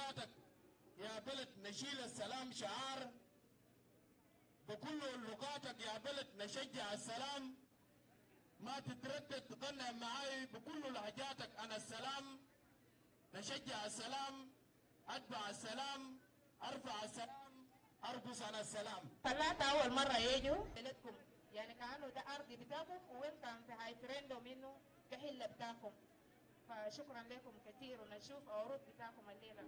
لغاتك يا بلد نشيل السلام شعار، بكل لغاتك يا بلد نشجع السلام. ما تتردد تغني معاي بكل لهجاتك. أنا السلام، نشجع السلام، أتبع السلام، أرفع السلام، أرقص على السلام. ثلاثة أول مرة يجوا بلدكم، يعني كأنه ده أرض بتاعكم ويلكم في هاي ترندو منه كحلة بتاعكم. فشكرا لكم كثير ونشوف عروض بتاعكم الليلة.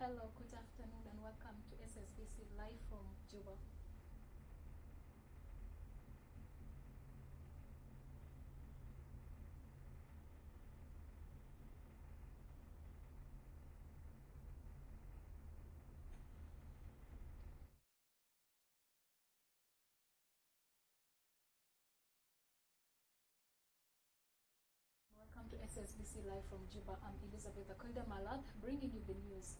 Hello, good afternoon and welcome to SSBC live from Juba. Welcome to SSBC live from Juba. I'm Elizabeth Akoida Malad, bringing you the news.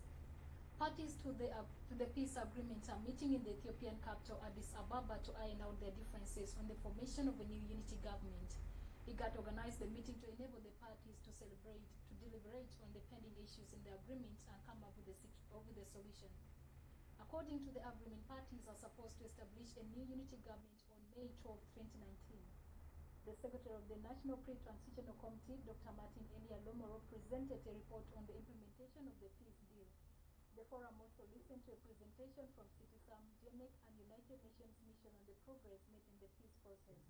Parties to the peace agreement are meeting in the Ethiopian capital Addis Ababa to iron out their differences on the formation of a new unity government. IGAD organized the meeting to enable the parties to deliberate on the pending issues in the agreement and come up with a solution. According to the agreement, parties are supposed to establish a new unity government on May 12, 2019. The Secretary of the National Pre-Transitional Committee, Dr. Martin Elia Lomoro, presented a report on the implementation of the peace deal. The forum also listened to a presentation from CITISAM, GEMEC, and United Nations Mission on the progress made in the peace process.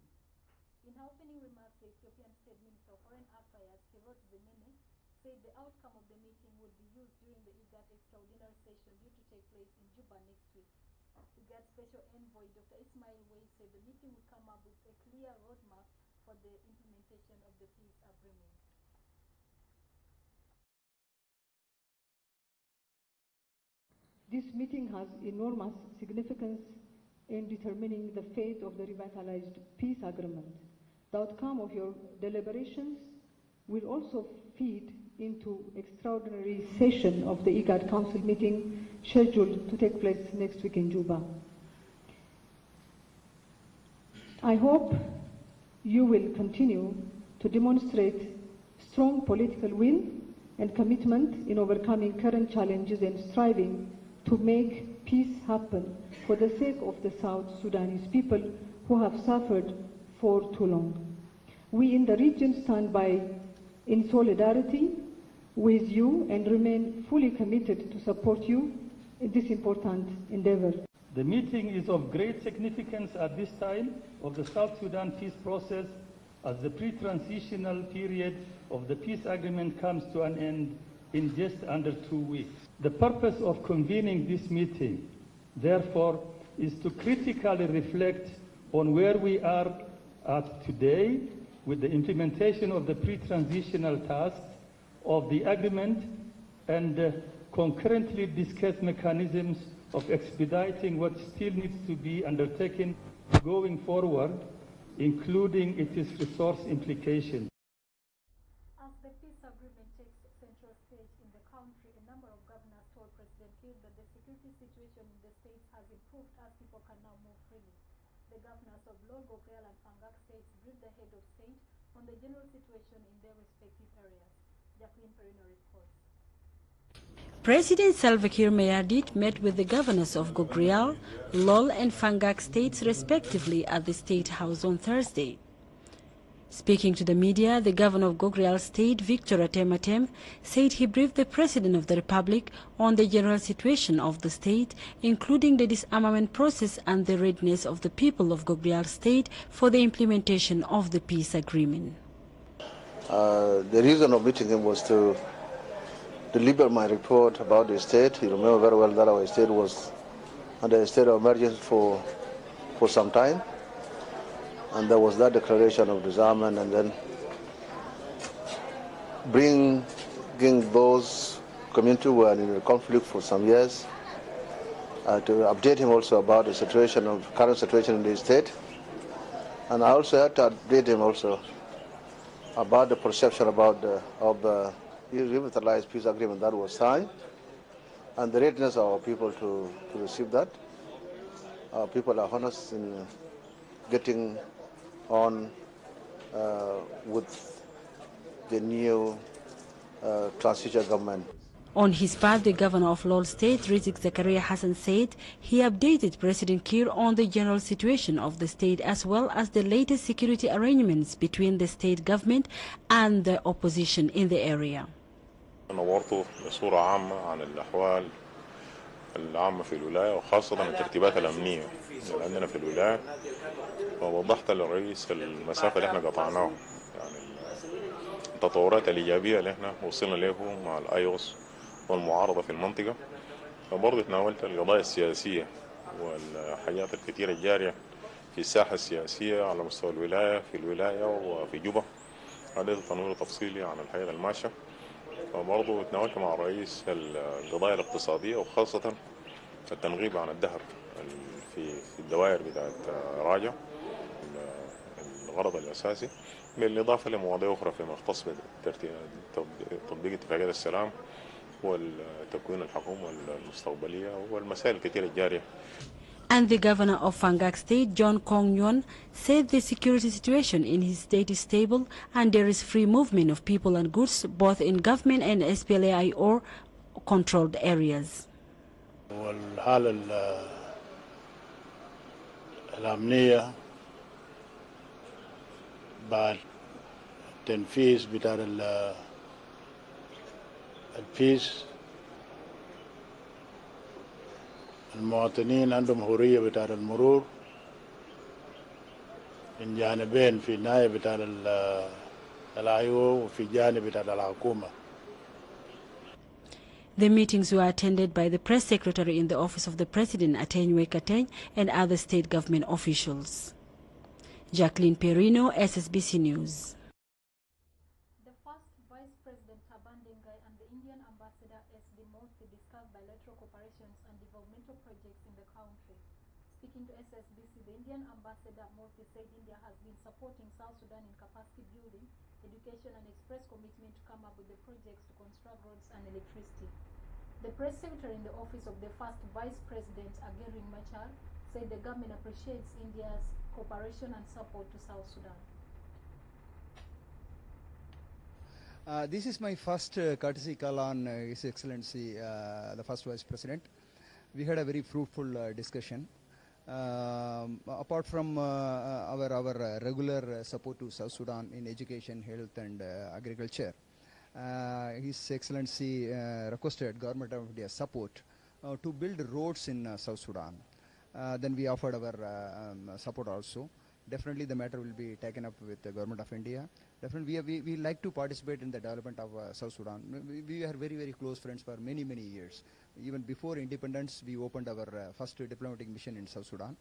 In her opening remarks, the Ethiopian State Minister of Foreign Affairs, Hirot Zemene, said the outcome of the meeting would be used during the IGAD extraordinary session due to take place in Juba next week. IGAD Special Envoy Dr. Ismail Wey said the meeting would come up with a clear roadmap for the implementation of the peace agreement. This meeting has enormous significance in determining the fate of the revitalized peace agreement. The outcome of your deliberations will also feed into extraordinary session of the IGAD Council meeting scheduled to take place next week in Juba. I hope you will continue to demonstrate strong political will and commitment in overcoming current challenges and striving to make peace happen for the sake of the South Sudanese people who have suffered for too long. We in the region stand by in solidarity with you and remain fully committed to support you in this important endeavor. The meeting is of great significance at this time of the South Sudan peace process, as the pre-transitional period of the peace agreement comes to an end in just under 2 weeks. The purpose of convening this meeting, therefore, is to critically reflect on where we are at today with the implementation of the pre-transitional tasks of the agreement and concurrently discuss mechanisms of expediting what still needs to be undertaken going forward, including its resource implications. As the peace agreement takes central stage in the country, a number of governors told President Kiir that the security situation in the state has improved as people can now move freely. The governors of Lol, Gogrial and Fangak states briefed the head of state on the general situation in their respective areas. Jacqueline Perino reports. President Salva Kiir Mayardit met with the governors of Gogrial, Lol and Fangak states respectively at the State House on Thursday. Speaking to the media, the governor of Gogrial State, Victor Atematem, said he briefed the President of the Republic on the general situation of the state, including the disarmament process and the readiness of the people of Gogrial State for the implementation of the peace agreement. The reason of meeting him was to deliver my report about the state. You remember very well that our state was under a state of emergency for some time. And there was that declaration of disarmament, and then bringing those communities who were in a conflict for some years, to update him also about the situation of current situation in the state. And I also had to update him also about the perception about the revitalized peace agreement that was signed and the readiness of our people to receive that. Our people are honest in getting on with the new transitional government. On his part, the governor of Lol State, Rizik Zakaria Hassan, said he updated President Kiir on the general situation of the state as well as the latest security arrangements between the state government and the opposition in the area. نورته بصورة عامة عن الأحوال العامة في الولاية وخاصة الترتيبات الأمنية اللي عندنا في الولاية، ووضحت للرئيس المسافة اللي احنا قطعناها، يعني التطورات الإيجابية اللي احنا وصلنا له مع الأيوس والمعارضة في المنطقة. فبرضه تناولت القضايا السياسية والحاجات الكثيرة الجارية في الساحة السياسية على مستوى الولاية في الولاية وفي جوبا. عدد تنوير تفصيلي عن الحياة الماشية. وبرضه تناولت مع الرئيس القضايا الاقتصادية وخاصة التنغيب عن الذهب في الدوائر بتاعت راجع الغرض الأساسي، بالإضافة لمواضيع أخرى فيما يختص بتطبيق اتفاقية السلام والتكوين الحكومة المستقبلية والمسائل الكثيرة الجارية. And the governor of Fangak State, John Kong Nyon, said the security situation in his state is stable and there is free movement of people and goods both in government and SPLA-IO controlled areas. والحالة الأمنية بعد التنفيذ بتاع البيس، المواطنين عندهم حرية بتاع المرور من جانبين، في النهاية بتاع الأيو وفي جانب بتاع الحكومة. The meetings were attended by the press secretary in the office of the president, Atenywe Kateny, and other state government officials. Jacqueline Perino, SSBC News. The first Vice President Taban Dengai and the Indian Ambassador S.D. Murthy discussed bilateral cooperations and developmental projects in the country. Speaking to SSBC, the Indian Ambassador Murthy said India has been supporting South Sudan in capacity building, education and expressed commitment to come up with the projects to construct roads and electricity. The press secretary in the office of the first Vice President, Agering Machar, said the government appreciates India's cooperation and support to South Sudan? This is my first courtesy call on His Excellency, the First Vice President. We had a very fruitful discussion. Apart from our regular support to South Sudan in education, health and agriculture, His Excellency requested Government of India support to build roads in South Sudan. Then we offered our support also. Definitely the matter will be taken up with the Government of India. Definitely we like to participate in the development of South Sudan. We are very, very close friends for many, many years. Even before independence, we opened our first diplomatic mission in South Sudan.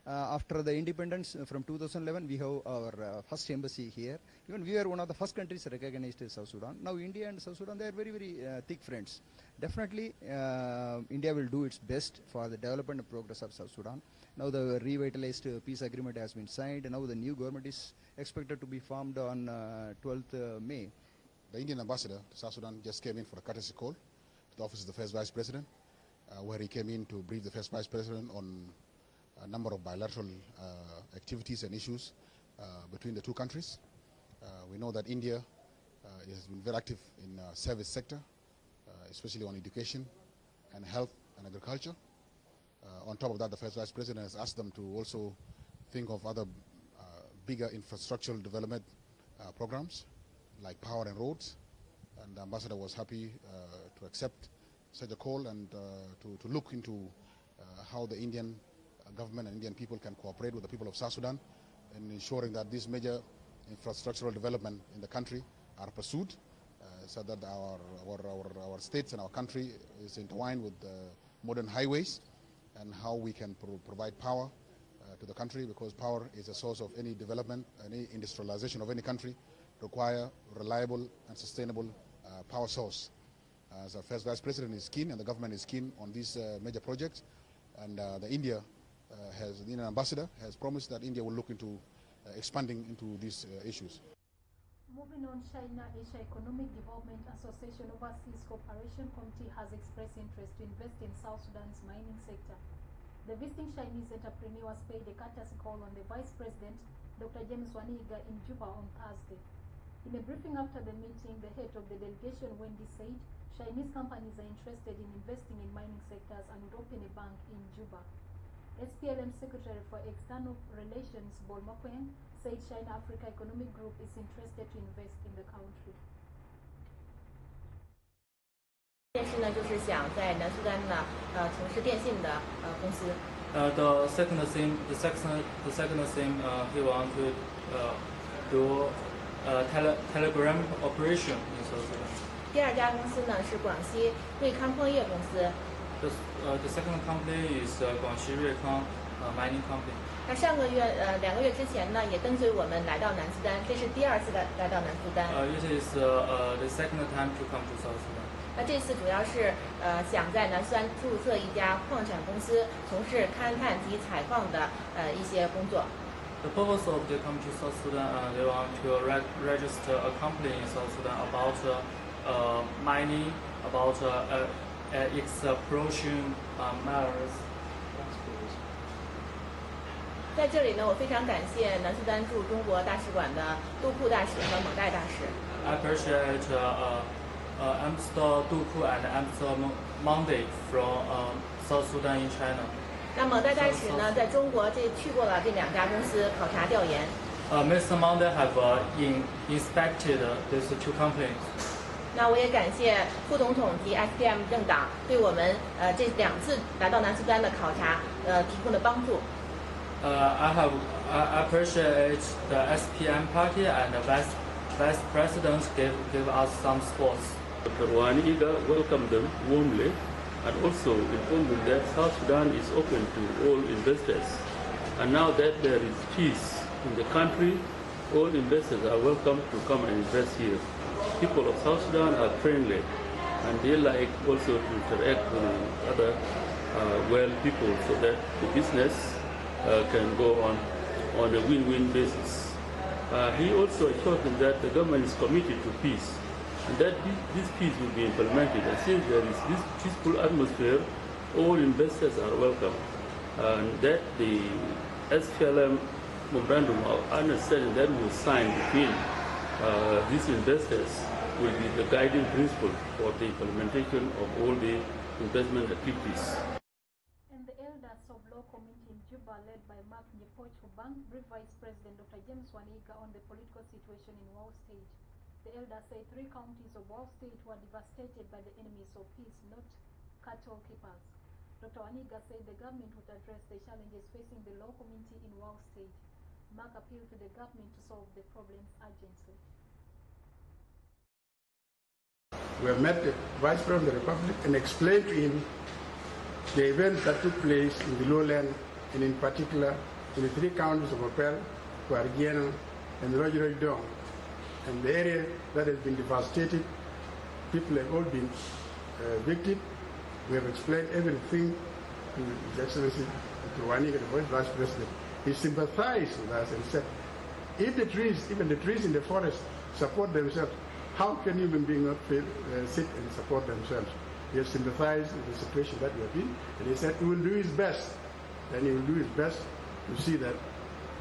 After the independence from 2011, we have our first embassy here. Even we are one of the first countries recognized as South Sudan. Now India and South Sudan, they are very, very thick friends. Definitely India will do its best for the development and progress of South Sudan. Now the revitalized peace agreement has been signed, and now the new government is expected to be formed on 12th May. The Indian ambassador to South Sudan just came in for a courtesy call to the office of the First Vice President, where he came in to brief the First Vice President on a number of bilateral activities and issues between the two countries. We know that India has been very active in the service sector, especially on education and health and agriculture. On top of that, the First Vice President has asked them to also think of other bigger infrastructural development programs like power and roads. And the ambassador was happy to accept such a call and to look into how the Indian government and Indian people can cooperate with the people of South Sudan in ensuring that these major infrastructural development in the country are pursued so that our states and our country is intertwined with modern highways, and how we can provide power to the country, because power is a source of any development, any industrialization of any country require reliable and sustainable power source. As our First Vice President is keen and the government is keen on these major projects, and the Indian ambassador has promised that India will look into expanding into these issues. Moving on, China-Asia Economic Development Association Overseas Cooperation Committee has expressed interest to invest in South Sudan's mining sector. The visiting Chinese entrepreneurs paid a courtesy call on the Vice President, Dr. James Waniga, in Juba on Thursday. In a briefing after the meeting, the head of the delegation, Wendy, said Chinese companies are interested in investing in mining sectors and would open a bank in Juba. SPLM Secretary for External Relations, Bol Makweng, said China-Africa Economic Group is interested to invest in the country. 电视呢，就是想在南苏丹呢，从事电信的公司。The second thing, he want to do telegram operation in South Sudan. 第二家公司呢是广西瑞康矿业公司。The second company is Guangxi Ruikang mining company. 那上个月2个月之前呢，也跟随我们来到南苏丹，这是第二次来到南苏丹。It is the second time to come to South Sudan. 那这次主要是想在南苏丹注册一家矿产公司，从事勘探及采矿的一些工作。The purpose of the coming to South Sudan, they want to register a company in South Sudan about mining, about exploration matters. 在这里呢，我非常感谢南苏丹驻中国大使馆的杜库大使和蒙代大使。I appreciate Ambassador Duku and Ambassador Monday from South Sudan in China. 那蒙代大使呢，在中国去过了这两家公司考察调研。Mr. Monday have inspected these two companies. 那我也感谢副总统及 SPM 政党对我们这2次来到南苏丹的考察提供的帮助。I appreciate the SPM party and the Vice President give us some support. Dr. Waniga welcomed them warmly and also informed them that South Sudan is open to all investors. And now that there is peace in the country, all investors are welcome to come and invest here. People of South Sudan are friendly and they like also to interact with other well people so that the business can go on a win-win basis. He also assured them that the government is committed to peace and that this peace will be implemented. And since there is this peaceful atmosphere, all investors are welcome. And that the SPLM memorandum of understanding that was signed between these investors will be the guiding principle for the implementation of all the investment activities. And the elders of law committee in Juba, led by Mark Nyepoch-Ubang, briefed Vice President Dr. James Waniga on the political situation in Wau State. The elders say 3 counties of Wau State were devastated by the enemies of peace, not cattle keepers. Dr. Waniga said the government would address the challenges facing the law community in Wau State. Mark appealed to the government to solve the problems urgently. We have met the Vice President of the Republic and explained to him the events that took place in the lowland, and in particular in the 3 counties of Opel, Guardiana, and Rojiroj-Dong, and the area that has been devastated. People have all been victims. We have explained everything to His Excellency Dr. Waniga, the Vice President. He sympathized with us and said, if the trees, even the trees in the forest, support themselves, how can human beings not sit and support themselves? He has sympathized with the situation that we are in, and he said he will do his best, and he will do his best to see that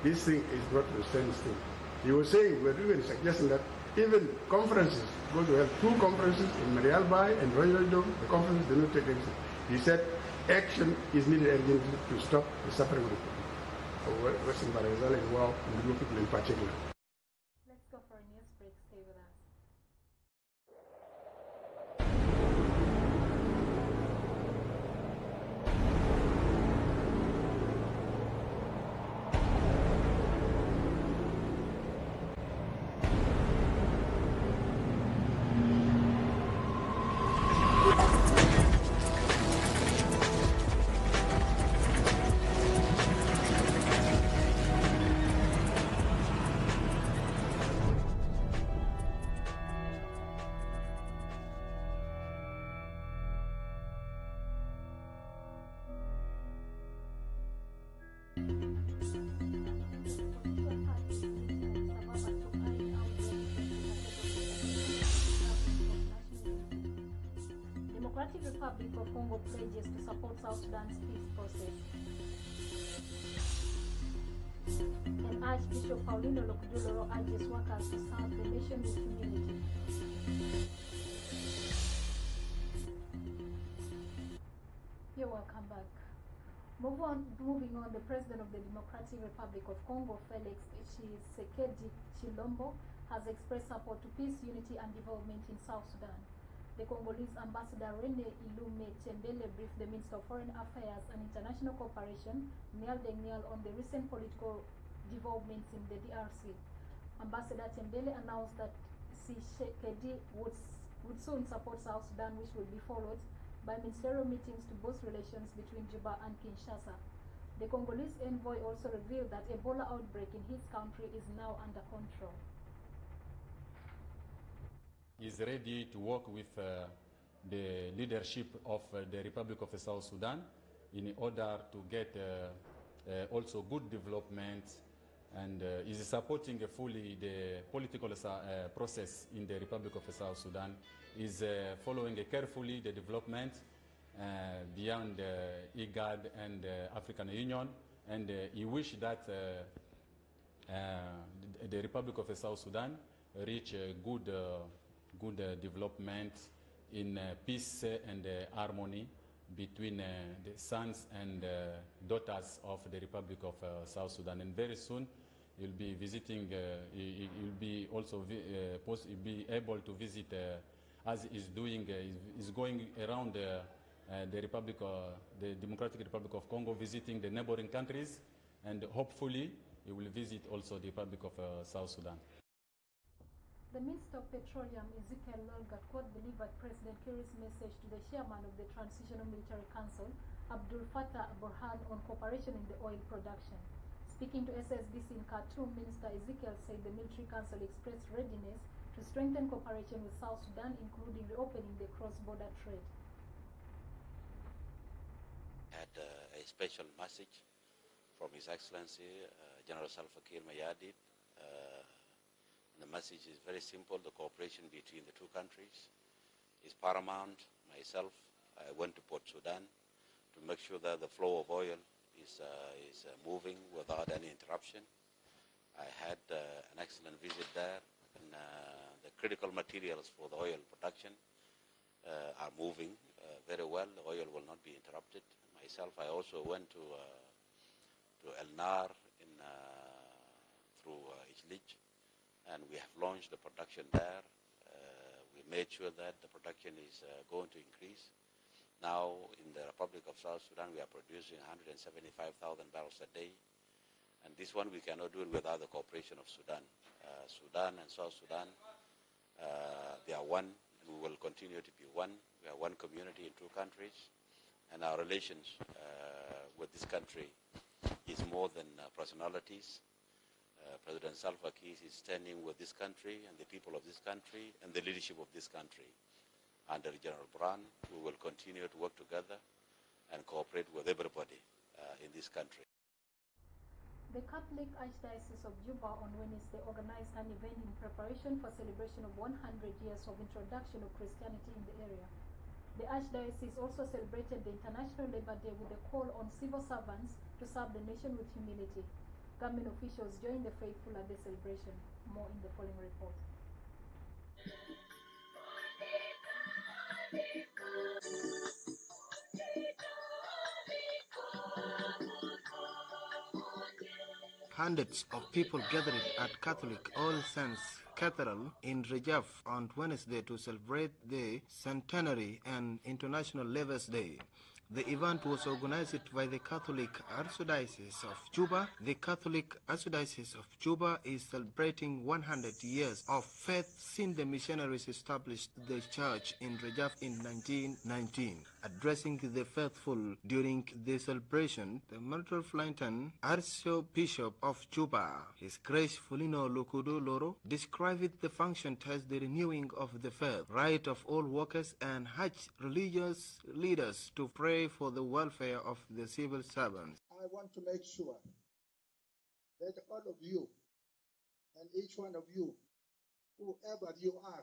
this thing is brought to a standstill. He was saying, we are even suggesting that even conferences, because we have 2 conferences in Marialbai and Rojiroj-Dong, the conferences do not take action. He said action is needed urgently to stop the suffering of the people of Western Barazal and Wau, and the Luo people in particular. Let's go for a news break. Stay with us. Democratic Republic of Congo pledges to support South Sudan's peace process. And Archbishop Paulino Lokuduloro urges workers to serve the nation with humility. You're welcome back. Moving on, the President of the Democratic Republic of Congo, Felix Tshisekedi Tshilombo, has expressed support to peace, unity, and development in South Sudan. The Congolese Ambassador Rene Ilume Tembele briefed the Minister of Foreign Affairs and International Cooperation, Nial Deng-Nial, on the recent political developments in the DRC. Ambassador Tembele announced that Tshisekedi would soon support South Sudan, which will be followed by ministerial meetings to boost relations between Juba and Kinshasa. The Congolese envoy also revealed that Ebola outbreak in his country is now under control. Is ready to work with the leadership of the Republic of South Sudan in order to get also good development, and is supporting fully the political process in the Republic of South Sudan, is following carefully the development beyond IGAD and African Union, and he wished that the Republic of South Sudan reach good development in peace and harmony between the sons and daughters of the Republic of South Sudan. And very soon you'll be visiting, you'll be also be able to visit, as is doing, is going around the Republic, the Democratic Republic of Congo, visiting the neighboring countries, and hopefully you will visit also the Republic of South Sudan. The Minister of Petroleum, Ezekiel Gatquoth, delivered President Kiir's message to the chairman of the Transitional Military Council, Abdul Fattah Burhan, on cooperation in the oil production. Speaking to SSBC in Khartoum, Minister Ezekiel said the military council expressed readiness to strengthen cooperation with South Sudan, including reopening the cross-border trade. Had a special message from His Excellency General Salva Kiir Mayardit. The message is very simple. The cooperation between the two countries is paramount. Myself, I went to Port Sudan to make sure that the flow of oil is moving without any interruption. I had an excellent visit there, and the critical materials for the oil production are moving very well. The oil will not be interrupted. Myself, I also went to El Nar through Ijlich, and we have launched the production there. We made sure that the production is going to increase. Now, in the Republic of South Sudan, we are producing 175,000 barrels a day. And this one, we cannot do it without the cooperation of Sudan. Sudan and South Sudan, they are one, and we will continue to be one. We are one community in two countries. And our relations with this country is more than personalities. President Salva Kiir is standing with this country and the people of this country and the leadership of this country. Under General Brown, we will continue to work together and cooperate with everybody in this country. The Catholic Archdiocese of Juba on Wednesday organized an event in preparation for celebration of 100 years of introduction of Christianity in the area. The Archdiocese also celebrated the International Labour Day with a call on civil servants to serve the nation with humility. Government officials joined the faithful at the celebration. More in the following report. Hundreds of people gathered at Catholic All Saints Cathedral in Rajaf on Wednesday to celebrate the centenary and International Labour's Day. The event was organized by the Catholic Archdiocese of Juba. The Catholic Archdiocese of Juba is celebrating 100 years of faith since the missionaries established the church in Rajaf in 1919. Addressing the faithful during the celebration, the Metropolitan Archbishop of Juba, His Grace Fulino Lokudo Loro, described the function as the renewing of the faith, right of all workers and Hajj religious leaders to pray for the welfare of the civil servants. I want to make sure that all of you and each one of you, whoever you are,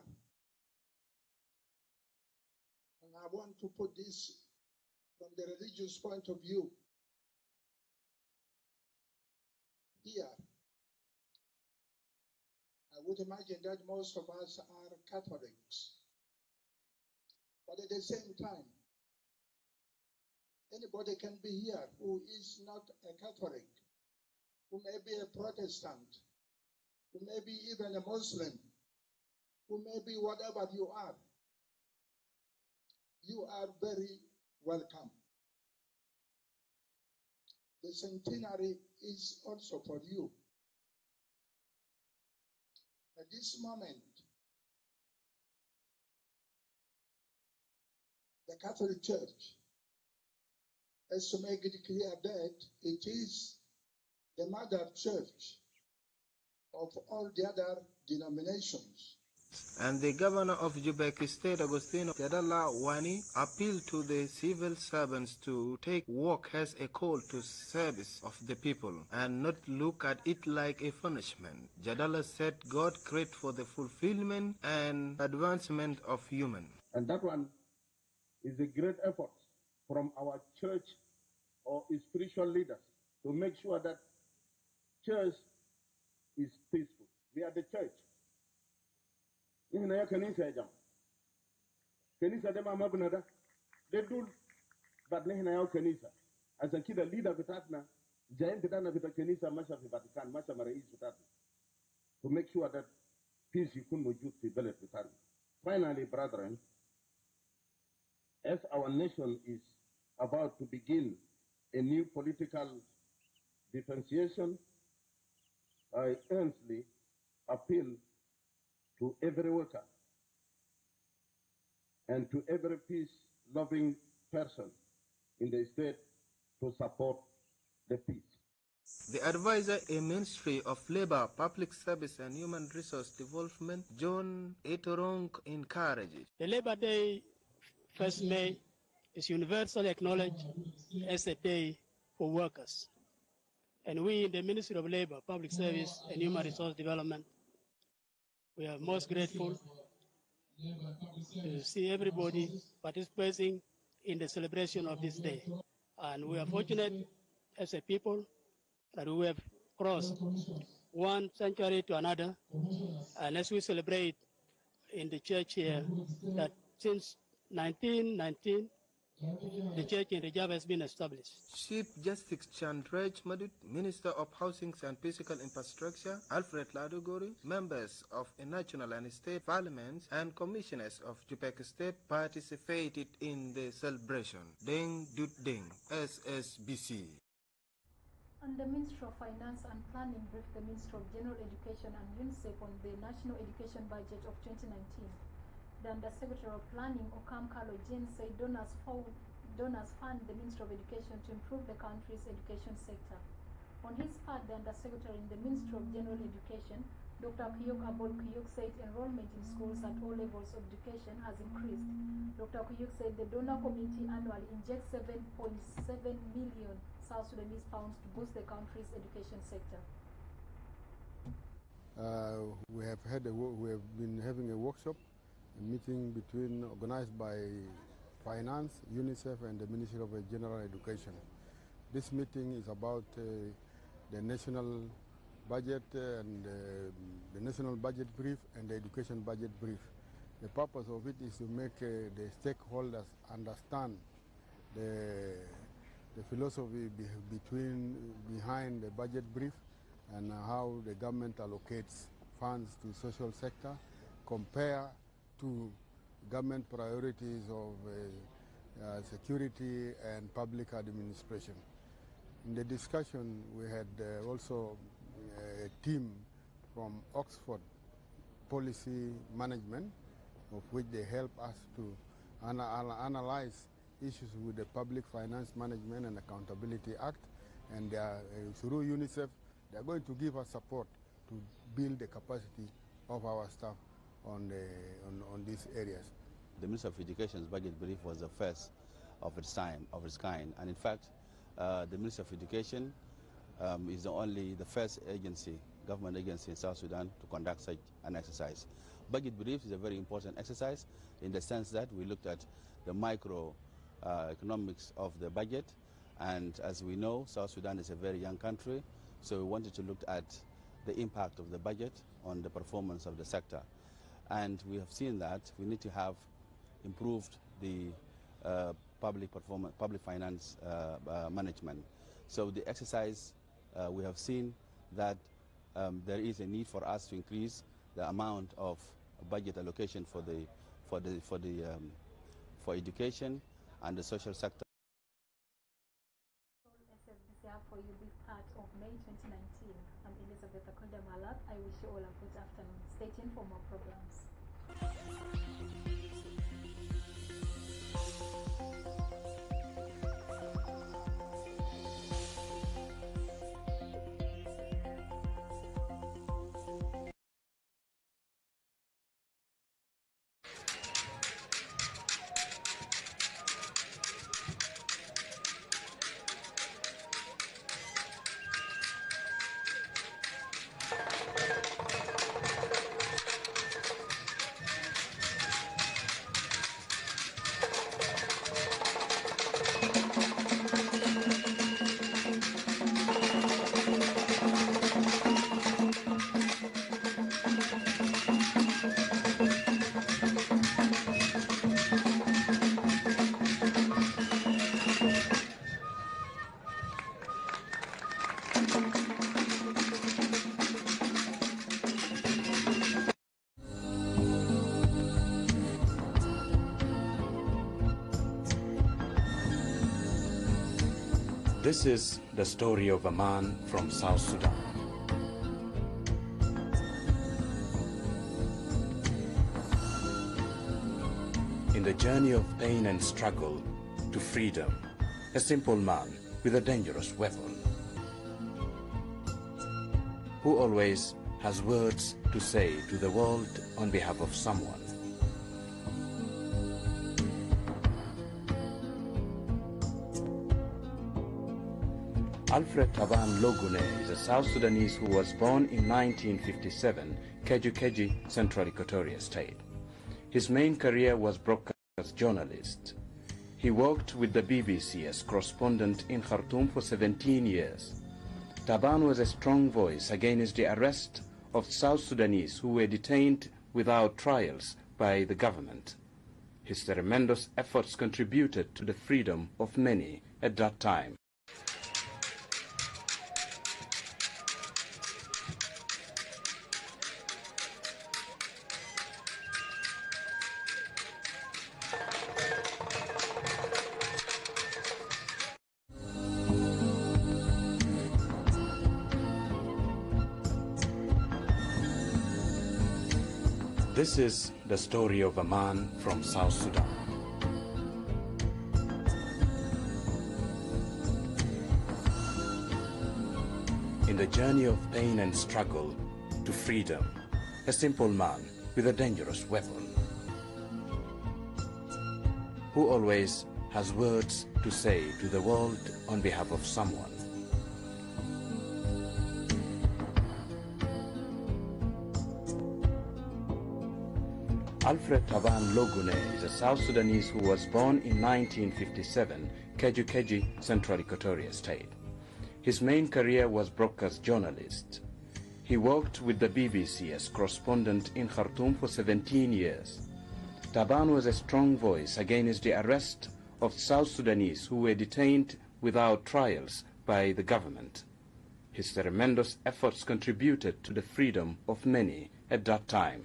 and I want to put this from the religious point of view, here, I would imagine that most of us are Catholics, but at the same time, anybody can be here who is not a Catholic, who may be a Protestant, who may be even a Muslim, who may be whatever you are. You are very welcome. The centenary is also for you. At this moment, the Catholic Church has to make it clear that it is the mother church of all the other denominations. And the governor of Juba State, Agostino Jadala Wani, appealed to the civil servants to take work as a call to service of the people and not look at it like a punishment. Jadala said God created for the fulfillment and advancement of human. And that one is a great effort from our church or spiritual leaders to make sure that church is peaceful. We are the church. Kanisa dema mabnada they do but nihna yao kanisa as a kida leader vitatna jaim vitana vita kanisa masha fi Vatican masha marais vitatna to make sure that peace yikun mujud fi balad vitatna. Finally, brethren, as our nation is about to begin a new political differentiation, I earnestly appeal to every worker and to every peace-loving person in the state to support the peace. The advisor in Ministry of Labor, Public Service and Human Resource Development, John Etorong, encouraged it. The Labor Day, 1st May, is universally acknowledged as a day for workers. And we in the Ministry of Labor, Public Service and Human Resource Development, we are most grateful to see everybody participating in the celebration of this day. And we are fortunate as a people that we have crossed one century to another. And as we celebrate in the church here, that since 1919, the church in Rajab has been established. Chief Justice Chandrej Madut, Minister of Housing and Physical Infrastructure, Alfred Ladugori, members of a national and state parliaments, and commissioners of Jupek State participated in the celebration. Deng Dut Deng, SSBC. And the Minister of Finance and Planning briefed the Minister of General Education and UNICEF on the National Education Budget of 2019. The Undersecretary of Planning, Okam Kalo Jane, said donors fund the Ministry of Education to improve the country's education sector. On his part, the Undersecretary in the Ministry of General Education, Dr. Kuyuk Abol Kuyuk, said enrollment in schools at all levels of education has increased. Dr. Kuyuk said the donor community annually injects 7.7 million South Sudanese pounds to boost the country's education sector. We have been having a workshop, a meeting organized by Finance, UNICEF, and the Ministry of General Education. This meeting is about the national budget and the national budget brief and the education budget brief. The purpose of it is to make the stakeholders understand the philosophy behind the budget brief and how the government allocates funds to social sector, compare to government priorities of security and public administration. In the discussion, we had also a team from Oxford Policy Management, of which they help us to analyze issues with the Public Finance Management and Accountability Act, and through UNICEF, they are going to give us support to build the capacity of our staff on these areas. The Ministry of Education's budget brief was the first of its kind, and in fact, the Ministry of Education is the first agency, government agency in South Sudan to conduct such an exercise. Budget brief is a very important exercise in the sense that we looked at the micro economics of the budget, and as we know, South Sudan is a very young country, so we wanted to look at the impact of the budget on the performance of the sector. And we have seen that we need to have improved the public finance management. So the exercise, we have seen that there is a need for us to increase the amount of budget allocation for education and the social sector. SSBC have for you this part of May 2019. I'm Elizabeth Akonda Malak. I wish you all a good afternoon. Stay tuned for more programs. This is the story of a man from South Sudan. In the journey of pain and struggle to freedom, a simple man with a dangerous weapon, who always has words to say to the world on behalf of someone. Alfred Taban Logune is a South Sudanese who was born in 1957, Keju, Central Equatoria State. His main career was broadcast journalist. He worked with the BBC as correspondent in Khartoum for 17 years. Taban was a strong voice against the arrest of South Sudanese who were detained without trials by the government. His tremendous efforts contributed to the freedom of many at that time. This is the story of a man from South Sudan. In the journey of pain and struggle to freedom, a simple man with a dangerous weapon, who always has words to say to the world on behalf of someone. Alfred Taban Logune is a South Sudanese who was born in 1957, Keju, Central Equatoria State. His main career was broadcast journalist. He worked with the BBC as correspondent in Khartoum for 17 years. Taban was a strong voice against the arrest of South Sudanese who were detained without trials by the government. His tremendous efforts contributed to the freedom of many at that time.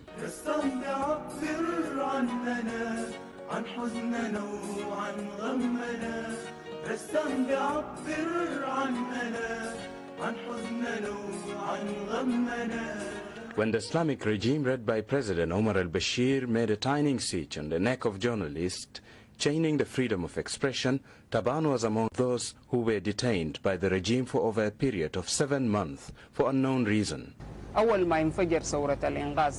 When the Islamic regime led by President Omar al-Bashir made a tying siege on the neck of journalists, chaining the freedom of expression, Taban was among those who were detained by the regime for over a period of 7 months for unknown reason. أول ما ينفجر ثورة الإنقاذ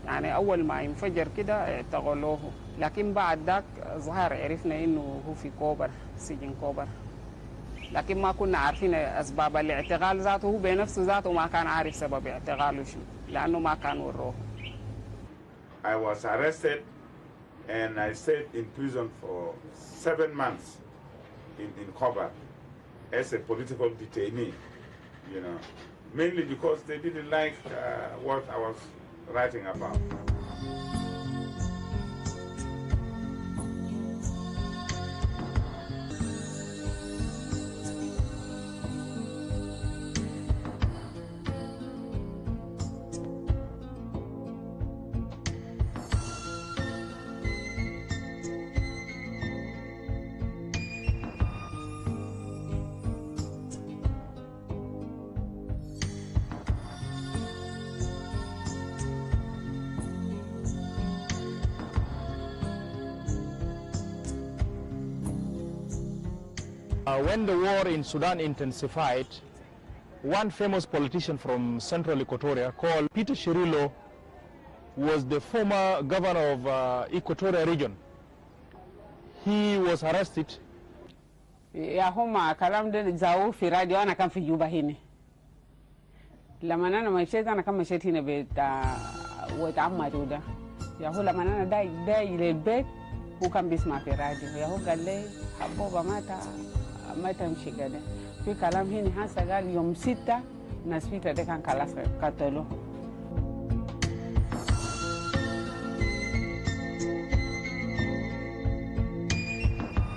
يعني أول ما ينفجر كده اعتقلوه لكن بعد ذاك ظهر عرفنا إنه هو في كوبر سجن كوبر لكن ما كنا عارفين أسباب الاعتقال ذاته هو بنفسه ذاته ما كان عارف سبب اعتقاله شنو لأنه ما كان وروه. I was arrested and I stayed in prison for 7 months in Kobar as a political detainee, you know. Mainly because they didn't like what I was writing about. When the war in Sudan intensified, one famous politician from Central Equatoria called Peter Shirillo was the former governor of Equatoria region. He was arrested. يا هم كلام ده زاو في راديو أنا كان في جوبا هنا. لما أنا مشيت أنا كان مشيت هنا بيت واتعمدوا ده. يا هو لما أنا داي للبيت هو كان بيسمع في راديو. يا هو قال لي حبوبة ما تمشي كده. في كلام هنا هسه قال يوم 6 ناس فيتا ده كان خلاص قتلوه.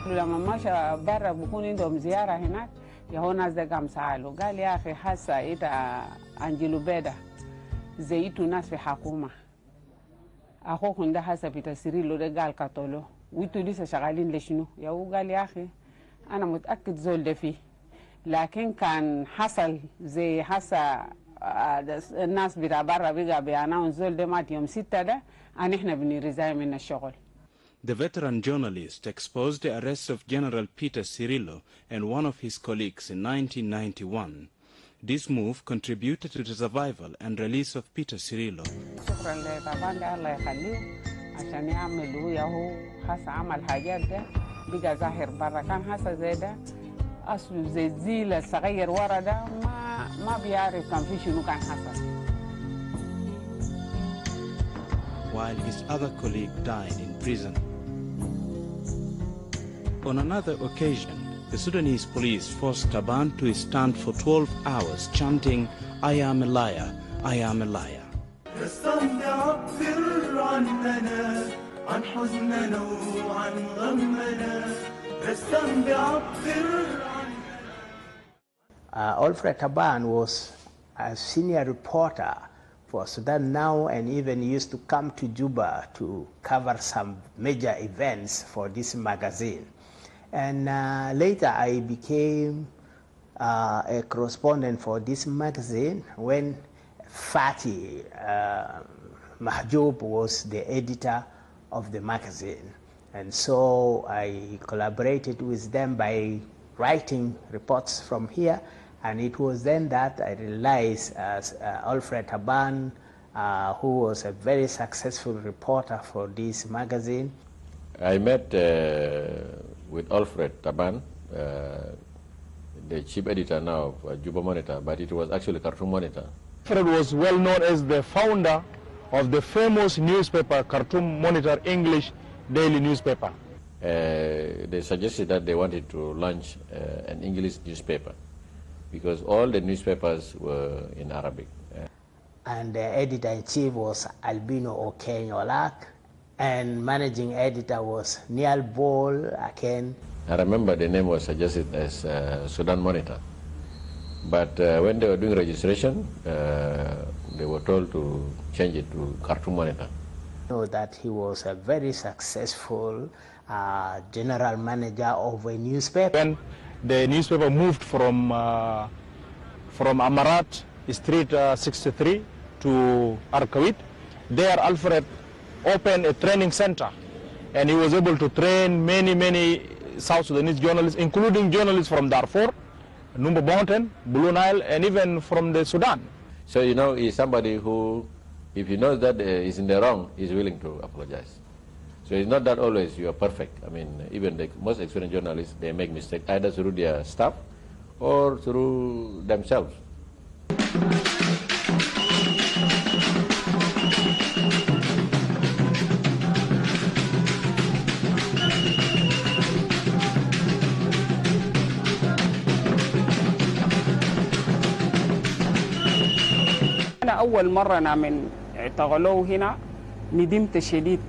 لما مشى برا بكون عندهم زيارة هناك يهو ناس ده قام سألوا قال يا أخي هسه إنت أنجلو بيدا زيتوا ناس في حكومة أخوكم ده هسه بتسريلو ده قال قتلوه وإنتوا لسه شغالين لشنو يهو قال يا أخي أنا متأكد زول ده فيه لكن كان حصل زي هسه الناس بتاع برا بقى بيعناون زول ده مات يوم 6 ده أن إحنا بنرزاي من الشغل. The veteran journalist exposed the arrest of General Peter Cirillo and one of his colleagues in 1991. This move contributed to the survival and release of Peter Cirillo. شكرا لطبعا ده الله يخليه عشان يعملوا ياهو هسه عمل حاجات ده بقى ظاهر برا كان هسه زي ده أصله زي الزيل الصغير ورا ده ما بيعرف كان في شنو كان حصل. While his other colleague died in prison. On another occasion, the Sudanese police forced Taban to stand for 12 hours chanting, "I am a liar, I am a liar." Alfred Taban was a senior reporter for Sudan Now and even used to come to Juba to cover some major events for this magazine. And later I became a correspondent for this magazine when Fatih Mahjoub was the editor of the magazine. And so I collaborated with them by writing reports from here. And it was then that I realized Alfred Taban, who was a very successful reporter for this magazine. I met with Alfred Taban, the chief editor now of Juba Monitor, but it was actually Khartoum Monitor. Alfred was well known as the founder of the famous newspaper, Khartoum Monitor English daily newspaper. They suggested that they wanted to launch an English newspaper, because all the newspapers were in Arabic. And the editor-in-chief was Albino Okenyolak, and managing editor was Niall Bol Aken. I remember the name was suggested as Sudan Monitor. But when they were doing registration, they were told to change it to Khartoum Monitor. Know that he was a very successful general manager of a newspaper. When the newspaper moved from Amarat Street 63 to Arkawit, there Alfred opened a training center, and he was able to train many South Sudanese journalists, including journalists from Darfur, Numba Mountain, Blue Nile, and even from the Sudan. So, you know, he's somebody who, if he knows that he's in the wrong, he's willing to apologize. So it's not that always you are perfect. I mean, even the most experienced journalists, they make mistakes either through their staff or through themselves. أول مرة أنا من اعتقلوه هنا ندمت شديد،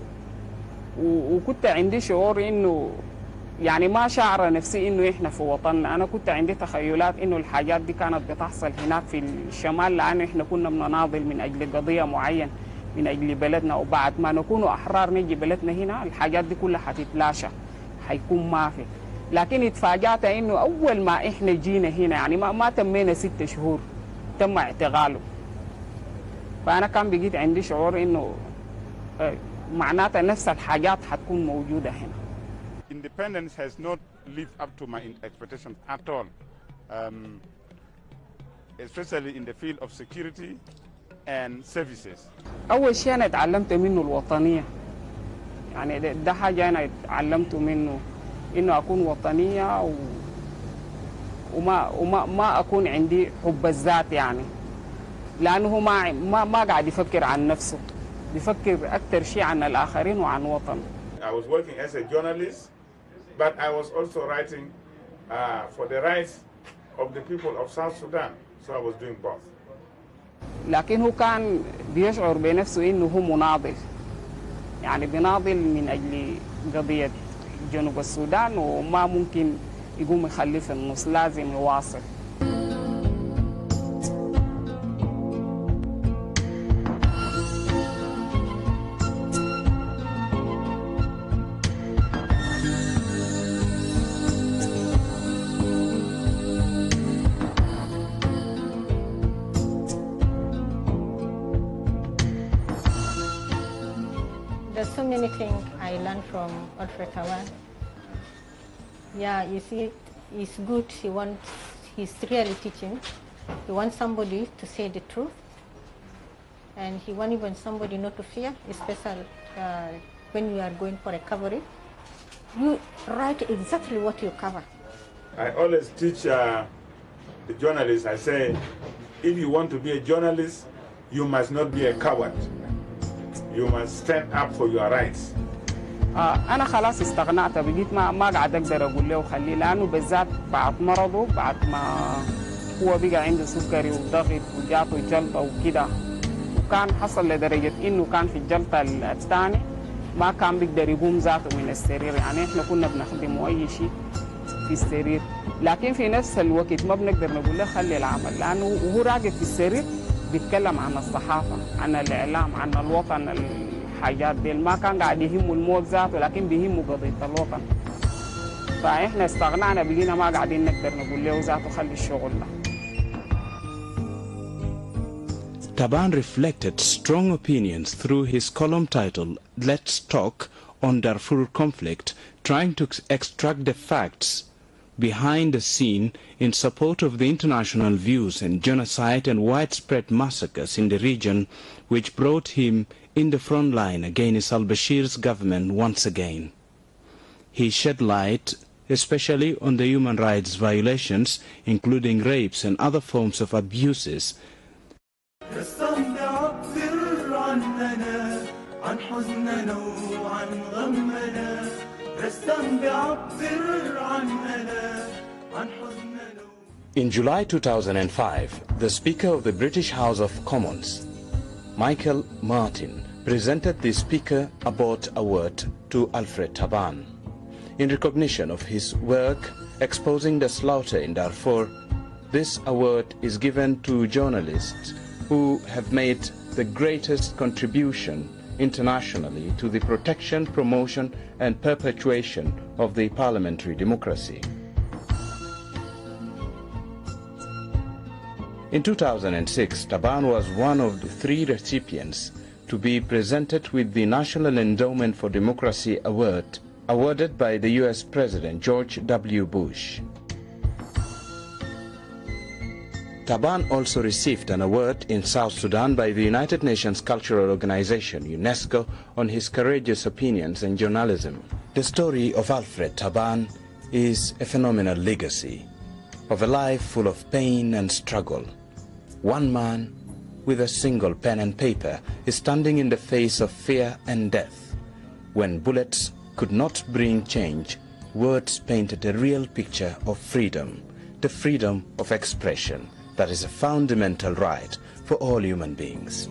وكنت عندي شعور إنه يعني ما شعر نفسي إنه إحنا في وطننا. أنا كنت عندي تخيلات إنه الحاجات دي كانت بتحصل هناك في الشمال، لأنه إحنا كنا بنناضل من أجل قضية معينة من أجل بلدنا، وبعد ما نكون أحرار نجي بلدنا هنا الحاجات دي كلها حتتلاشى، حيكون ما في. لكن اتفاجأت إنه أول ما إحنا جينا هنا يعني ما تمينا 6 شهور تم اعتقاله. فأنا كان بقيت عندي شعور إنه معناتها نفس الحاجات حتكون موجودة هنا. Independence has not lived up to my expectations at all, especially in the field of security and services. أول شيء أنا اتعلمت منه الوطنية، يعني ده حاجة أنا اتعلمت منه، إنه أكون وطنية وما أكون عندي حب الذات، يعني لأنه ما قاعد يفكر عن نفسه، بيفكر أكثر شيء عن الآخرين وعن وطنه. I was working as a journalist, but I was also writing for the rights of the people of South Sudan, so I was doing both. لكن هو كان بيشعر بنفسه إنه هو مناضل، يعني بيناضل من أجل قضية جنوب السودان، وما ممكن يقوم يخليه في النص، لازم يواصل. There's so many things I learned from Alfred Taban. Yeah, you see, he's good. He's really teaching. He wants somebody to say the truth, and he wants even somebody not to fear, especially when you are going for a coverage. You write exactly what you cover. I always teach the journalists, I say, if you want to be a journalist, you must not be a coward. You must stand up for your rights. أنا خلاص استغنعت بقيت ما قاعد أقدر أقول له خليه، لأنه بالذات بعد مرضه بعد ما هو بقى عنده سكري وضغط وجاته جلطة وكده، وكان حصل لدرجة إنه كان في الجلطة الثاني ما كان بيقدر يقوم ذاته من السرير، يعني إحنا كنا بنخدمه أي شيء في السرير، لكن في نفس الوقت ما بنقدر نقول له خلي العمل، لأنه وهو راقد في السرير بيتكلم عن الصحافة، عن الإعلام، عن الوطن، الحاجات دي ما كان قاعد يهمه الموت ذاته، لكن بيهمه قضية الوطن. فإحنا استغنعنا بقينا ما قاعدين نقدر نقول له ذاته خلي الشغل ده. Taban reflected strong opinions through his column titled Let's Talk on Darfur conflict, trying to extract the facts behind the scene in support of the international views and genocide and widespread massacres in the region, which brought him in the front line against al-Bashir's government once again. He shed light especially on the human rights violations, including rapes and other forms of abuses. In July 2005, the Speaker of the British House of Commons, Michael Martin, presented the Speaker Abort Award to Alfred Taban. In recognition of his work exposing the slaughter in Darfur, this award is given to journalists who have made the greatest contribution internationally to the protection, promotion and perpetuation of the parliamentary democracy. In 2006, Taban was one of the 3 recipients to be presented with the National Endowment for Democracy Award, awarded by the U.S. President George W. Bush. Taban also received an award in South Sudan by the United Nations Cultural Organization, UNESCO, on his courageous opinions and journalism. The story of Alfred Taban is a phenomenal legacy of a life full of pain and struggle. One man with a single pen and paper is standing in the face of fear and death. When bullets could not bring change, words painted a real picture of freedom, the freedom of expression. That is a fundamental right for all human beings.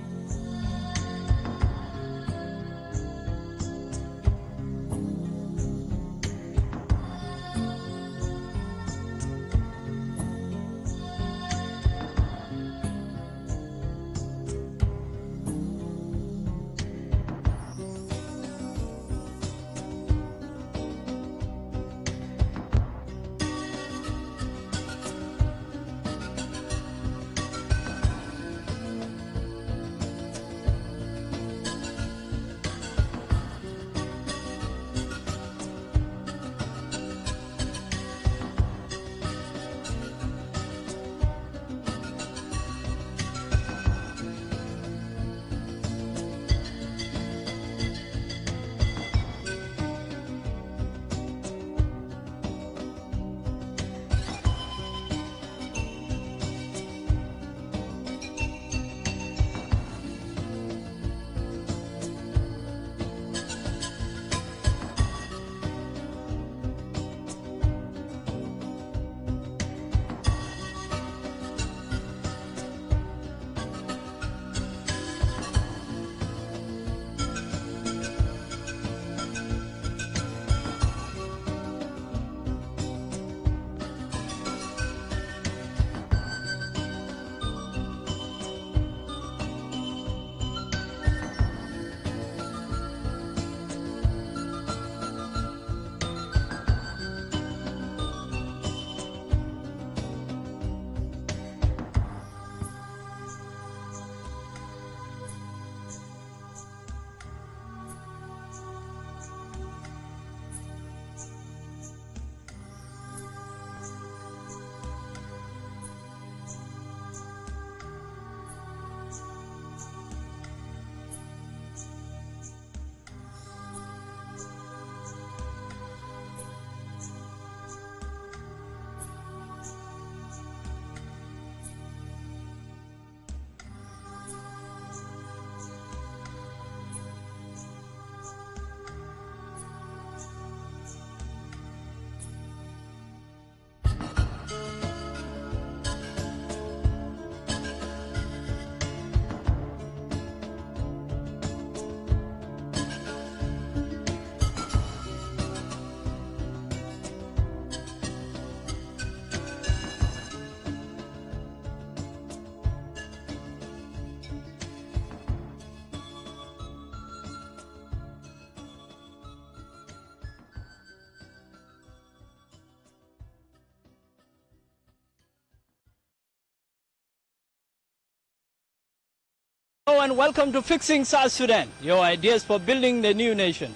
Hello and welcome to Fixing South Sudan, your ideas for building the new nation.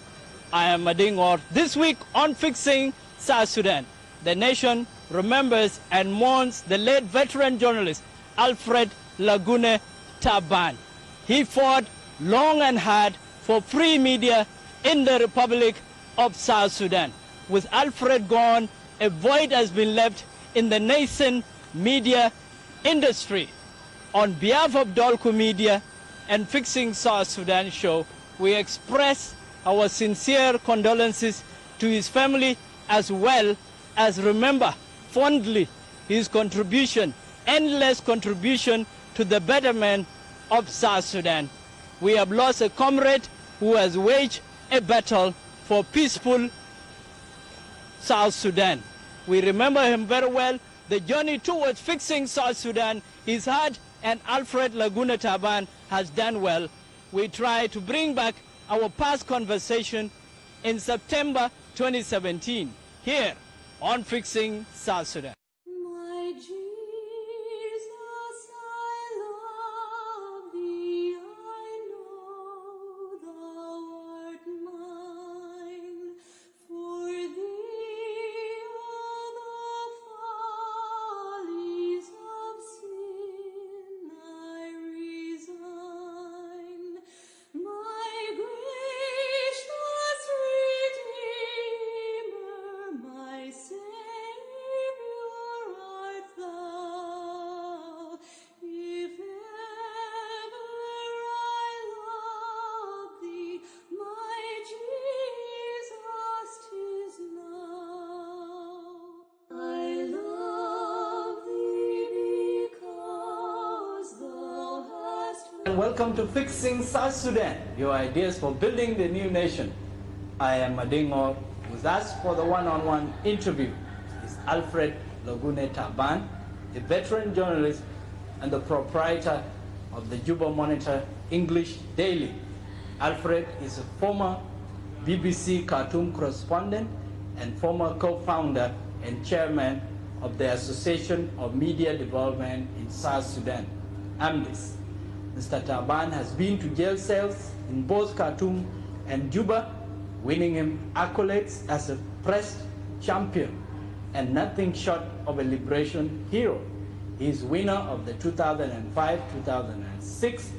I am Mading Or. This week on Fixing South Sudan, the nation remembers and mourns the late veteran journalist Alfred Lagune Taban. He fought long and hard for free media in the Republic of South Sudan. With Alfred gone, a void has been left in the nascent media industry. On behalf of Dolco Media and Fixing South Sudan show, we express our sincere condolences to his family, as well as remember fondly his contribution, endless contribution to the betterment of South Sudan. We have lost a comrade who has waged a battle for peaceful South Sudan. We remember him very well. The journey towards fixing South Sudan is hard, and Alfred Lagune Taban has done well. We try to bring back our past conversation in September 2017 here on Fixing South Sudan. My Jesus, I love thee, I know thou art mine. For thee all the follies of sin I resign. My gracious Redeemer, my Savior art thou. If ever I love thee, my Jesus, 'tis now. I love thee because thou hast. And welcome to Fixing South Sudan, your ideas for building the new nation. I am Madingor. With us for the one-on-one interview is Alfred Lagune Taban, a veteran journalist and the proprietor of the Juba Monitor English Daily. Alfred is a former BBC Khartoum correspondent and former co-founder and chairman of the Association of Media Development in South Sudan, AMDIS. Mr. Taban has been to jail cells in both Khartoum and Juba, winning him accolades as a press champion and nothing short of a liberation hero. He is winner of the 2005-2006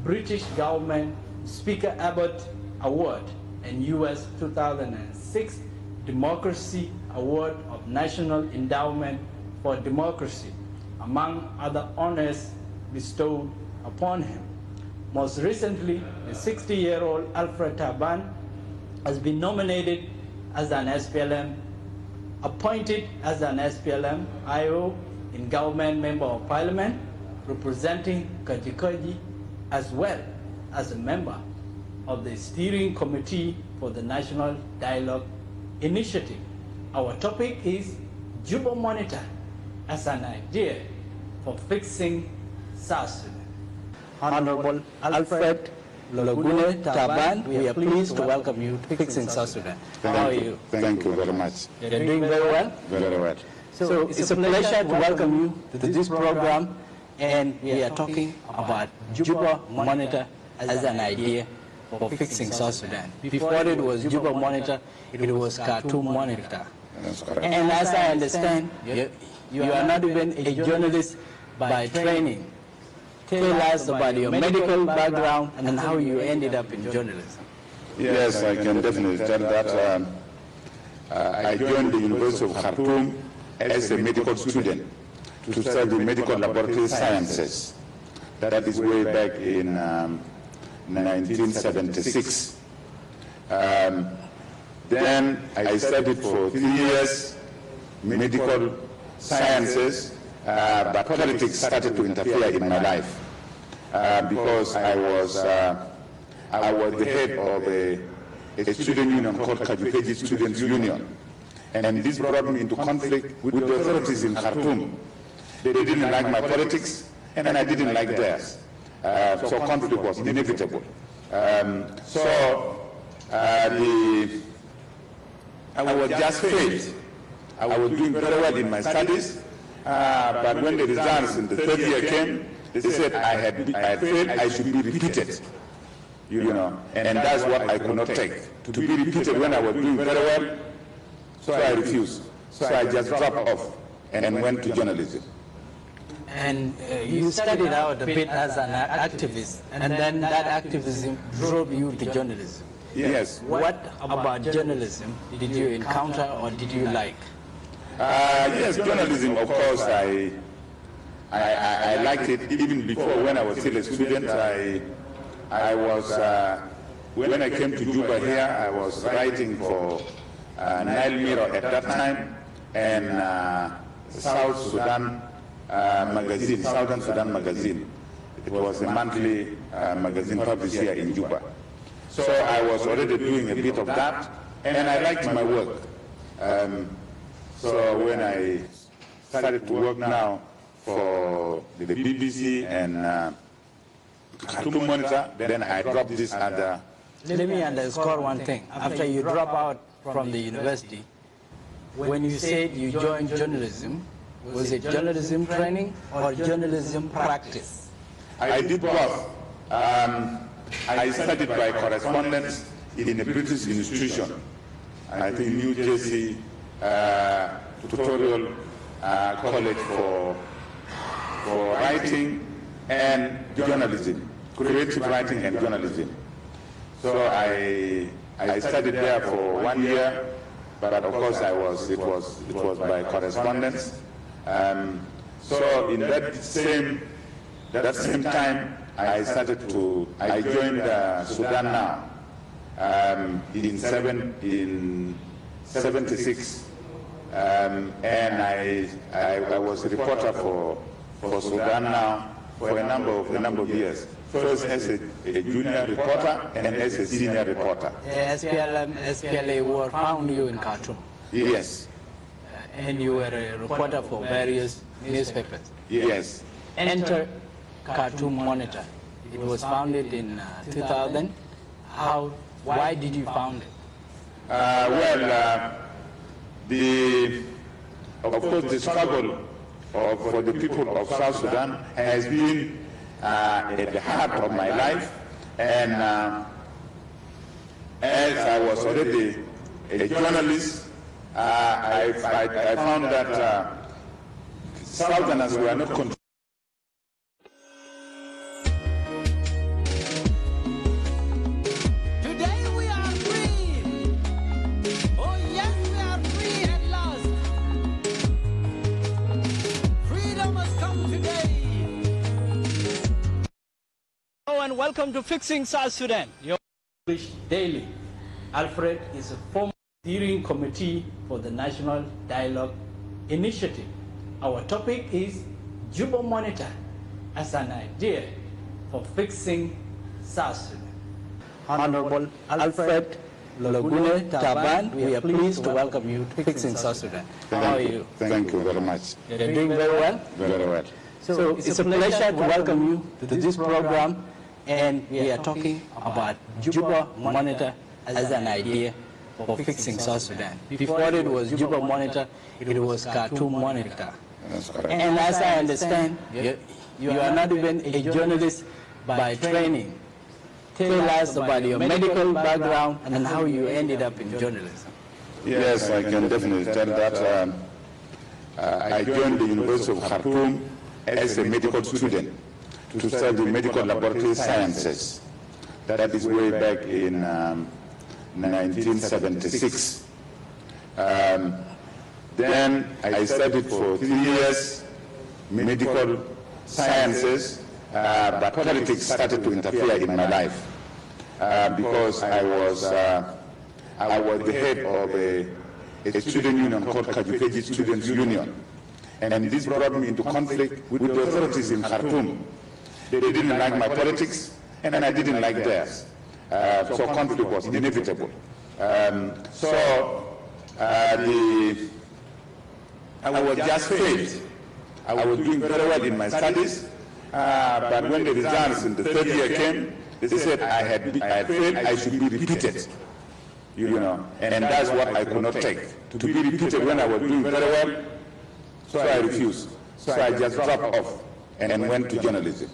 British Government Speaker Abbott Award and US 2006 Democracy Award of National Endowment for Democracy, among other honors bestowed upon him. Most recently, the 60-year-old Alfred Taban has been nominated as an SPLM, appointed as an SPLM IO in Government Member of Parliament, representing Kaji, as well as a member of the Steering Committee for the National Dialogue Initiative. Our topic is Juba Monitor as an idea for fixing South Sudan. Honorable Alfred Lagune Taban, we are pleased to welcome you to Fixing South Sudan. How are you? Thank you very much. You're doing very well? Very well. So it's a pleasure to welcome you to this program, and we are talking about Juba Monitor as an idea for fixing South Sudan. Before it was Juba Monitor, it was Khartoum Monitor. That's correct. And as I understand, you are not even a journalist by training. Tell us about your medical background and how you ended up in journalism. Yes, I can definitely tell that. I joined the University of Khartoum as a medical student to study medical laboratory sciences. That is way back in 1976. Then I studied for 3 years medical sciences, but politics started to interfere in my life because I was the head of a student union called Kajukeji Students Union, and this brought me into conflict with the authorities in Khartoum. They didn't like my politics, and I didn't like theirs. So conflict was inevitable. I was just failed. I was doing very well in my studies, but when the results in the third year came, They said I had failed, I should be repeated, and that's what I could not take. To be repeated when I was doing very well, so I refused. So I just dropped off and went to journalism. And you started out a bit as an activist, and then that activism drove you to journalism. Yes. What about journalism did you encounter or did you like? Yes, journalism, of course, I liked it even before. When I was still a student, I was, when I came to Juba here, I was writing for Nile Mirror at that time, and South Sudan magazine, Southern Sudan magazine. It was a monthly magazine published here in Juba. So I was already doing a bit of that, and I liked my work. So when I started to work now for the BBC and Khartoum Monitor, then I dropped this other. Let me underscore one thing. After you drop out from the university, when you said you joined journalism, was it journalism training or journalism practice? I did both. I studied by correspondence in a British institution. I think New Jersey Tutorial College for writing and journalism, creative writing and journalism. So I studied there for 1 year, but of course it was by correspondence. So in that same time, I joined Sudan now in 76, and I was a reporter for Sudan now for a number of years. First as a junior reporter and as a senior reporter. SPLA War found you in Khartoum. Yes. And you were a reporter for various newspapers. Yes. Enter Khartoum Monitor. It was founded in 2000. Why did you found it? Of course, the struggle for the people of South Sudan has been at the heart of my life, and as I was already a journalist, I found that Southerners were not controlled. Today we are free. Oh yes, we are free at last. Freedom has come today. Hello and welcome to Fixing South Sudan, your English daily. Alfred is a former steering committee for the National Dialogue Initiative. Our topic is Juba Monitor as an idea for fixing South Sudan. Honorable Alfred Lagune Taban, we are pleased to welcome you to Fixing South Sudan. How are you? Thank you very much. You're doing very well? Very well. So it's a pleasure to welcome you to this program, and we are talking about Juba Monitor as an idea for fixing South Sudan. Before it was Juba Monitor, it was Khartoum Monitor. That's correct. And as I understand, you are not even a journalist by training. Tell us about your medical background and how you ended up in journalism. Yes, I can definitely tell that. I joined the University of Khartoum as a medical student to study medical laboratory sciences. That is way back in 1976. Then I studied for 3 years medical sciences, but politics started to interfere in my life because I was the head of a student union called Kajukeji Students Union, and this brought me into conflict with the authorities in Khartoum. They didn't like my politics, and I didn't like theirs. So conflict was inevitable. I was just failed. I was doing very well in my studies, but when the results in the third year came, they said I had failed, I should be repeated. And that's what I could not take. To be repeated when I was doing very well, so I refused. So I just dropped off and went to journalism.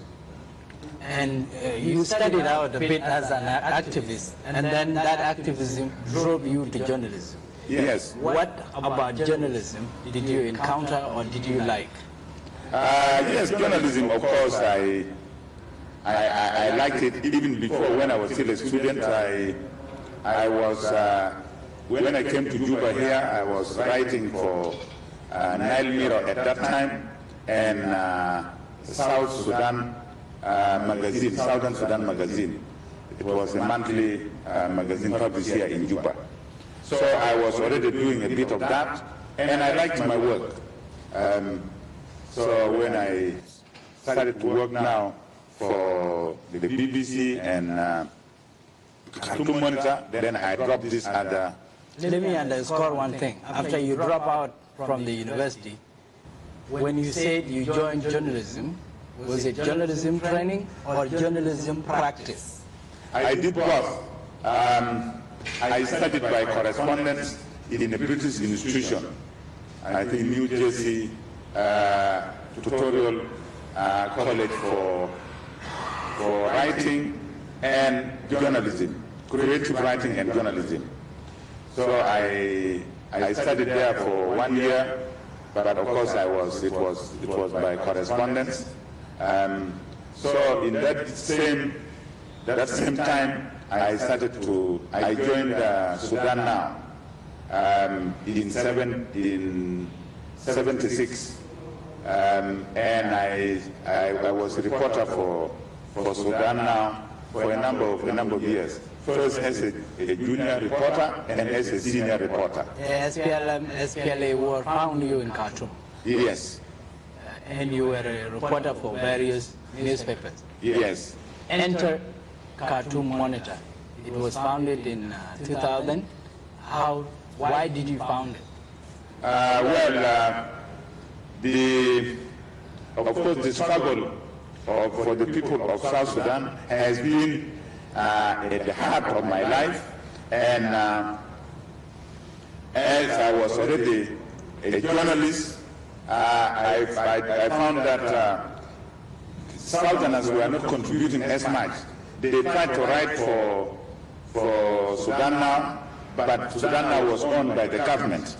And you started out a bit as an activist, and then that activism drove you to journalism. Yes. What about journalism did you encounter or did you like? Yes, journalism, of course, I liked it even before. When I was still a student, I was, when I came to Juba here, I was writing for Nile Mirror at that time, and South Sudan magazine, Southern Sudan magazine. It was a monthly magazine published here in Juba. So I was already doing a bit of that, and I liked my work. So when I started to work now for the BBC and Khartoum Monitor, then I dropped this other. Let me underscore one thing. After you drop out from the university, when you said you joined journalism, was it journalism training or journalism practice? I did both. I studied by correspondence in a British institution, I think New Jersey Tutorial College for writing and journalism, creative writing and journalism. So I studied there for 1 year, but of course it was by correspondence. So in that same time, I joined Sudan Now in 76, and I was a reporter for Sudan Now for a number of years. First as a junior reporter and as a senior reporter. SPLA were found you in Khartoum. Yes. And you were a reporter for various newspapers. Yes. Enter Khartoum Monitor. It was founded in 2000. Why did you found it? Of course, the struggle for the people of South Sudan has been at the heart of my life, and as I was already a journalist, I found that Southerners were not contributing as much. They tried to write for Sudan Now, but Sudan Now was owned by the government,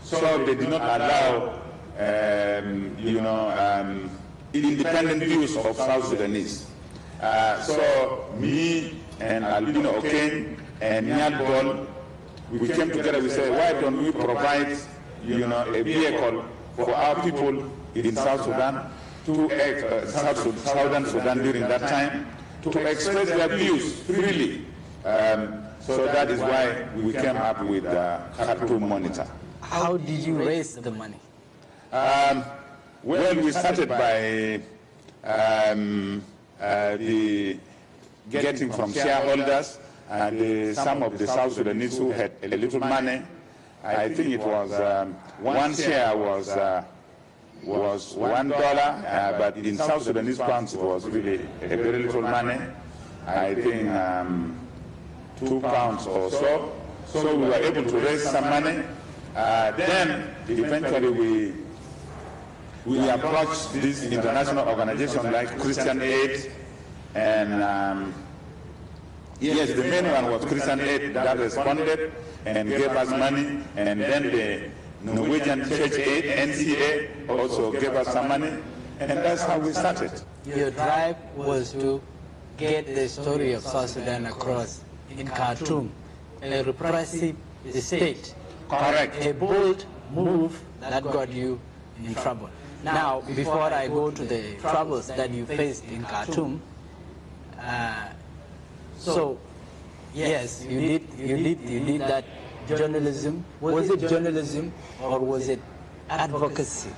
so they did not allow, independent views of South Sudanese. So me and Albino Okeng and Nyal Bol, we came together. We said, why don't we provide, a vehicle for our people in South Sudan to Southern Sudan during that time to express their views freely. So that is why we came up with Khartoum Monitor. How did you raise the money? Well, we started by getting from shareholders and some of the South Sudanese who had a little money. I think it was one share was $1, but in South Sudanese pounds it was really a very little money. I think £2 or so. So we were able to raise some money. Then eventually we approached this international organization like Christian Aid, and yes, the main one was Christian Aid that responded and gave us money, and then the Norwegian Church Aid, NCA, also gave us some money, and that's how we started. Your drive was to get the story of South Sudan across in Khartoum, a repressive state. Correct. A bold move that got you in trouble. Now, before I go to the troubles that you faced in Khartoum, so yes, you did that journalism. Was it journalism or was it advocacy?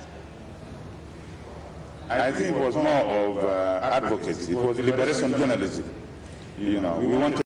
I think it was more of advocacy. It was liberation journalism. We wanted